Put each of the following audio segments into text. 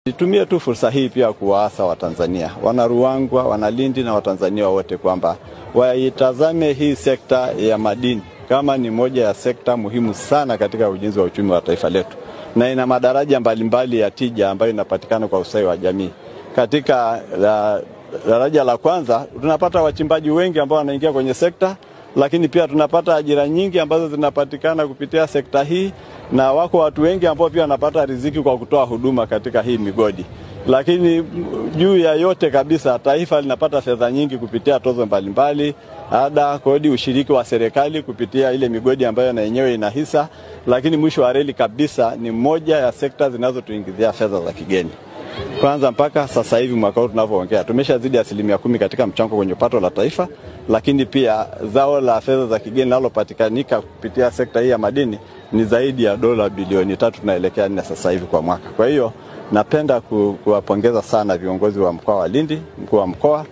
Nitumie tu fursa hii pia kuwaasa Watanzania, wana Ruangwa, wana Lindi na Watanzania wote kwamba waitazame hii sekta ya madini kama ni moja ya sekta muhimu sana katika ujenzi wa uchumi wa taifa letu. Na ina madaraja mbalimbali ya tija ambayo inapatikana kwa ustawi wa jamii. Katika daraja la kwanza tunapata wachimbaji wengi ambao wanaingia kwenye sekta, lakini pia tunapata ajira nyingi ambazo zinapatikana kupitia sekta hii, na wako watu wengi ambao pia wanapata riziki kwa kutoa huduma katika hii migodi. Lakini juu ya yote kabisa, taifa linapata fedha nyingi kupitia tozo mbalimbali, ada, kodi, ushiriki wa serikali kupitia ile migodi ambayo na yenyewe ina hisa. Lakini mwisho wa reli kabisa ni moja ya sekta zinazotuingizia fedha za kigeni. Kwanza mpaka sasa hivi mwaka huu tunavyoongea tumeshazidi 10% katika mchango kwenye pato la taifa, lakini pia zao la fedha za kigeni linalopatikanika kupitia sekta hii ya madini ni zaidi ya dola bilioni 3 tunaelekea 4 sasa hivi kwa mwaka. Kwa hiyo napenda kuwapongeza sana viongozi wa mkoa wa Lindi, mkuu wa mkoa,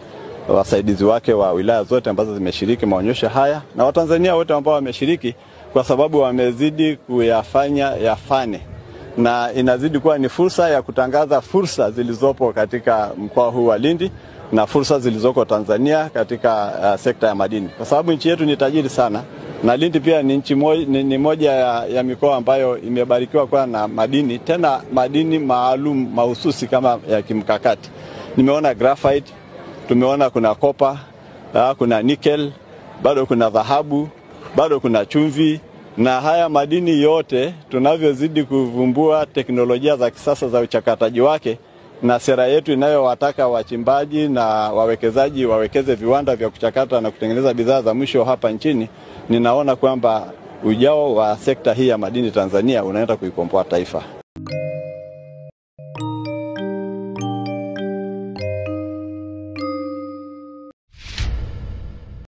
wasaidizi wake wa wilaya zote ambazo zimeshiriki maonyesho haya, na Watanzania wote ambao wameshiriki, kwa sababu wamezidi kuyafanya yafane, na inazidi kuwa ni fursa ya kutangaza fursa zilizopo katika mkoa huu wa Lindi na fursa zilizoko Tanzania katika sekta ya madini. Kwa sababu nchi yetu ni tajiri sana, na Lindi pia ni moja ya mikoa ambayo imebarikiwa kwa na madini, tena madini maalum mahususi kama ya kimkakati. Nimeona graphite, tumeona kuna copper, kuna nickel, bado kuna dhahabu, bado kuna chumvi. Na haya madini yote tunavyozidi kuvumbua teknolojia za kisasa za uchakataji wake, na sera yetu inayowataka wachimbaji na wawekezaji wawekeze viwanda vya kuchakata na kutengeneza bidhaa za mwisho hapa nchini, ninaona kwamba ujao wa sekta hii ya madini Tanzania unaenda kuikomboa taifa.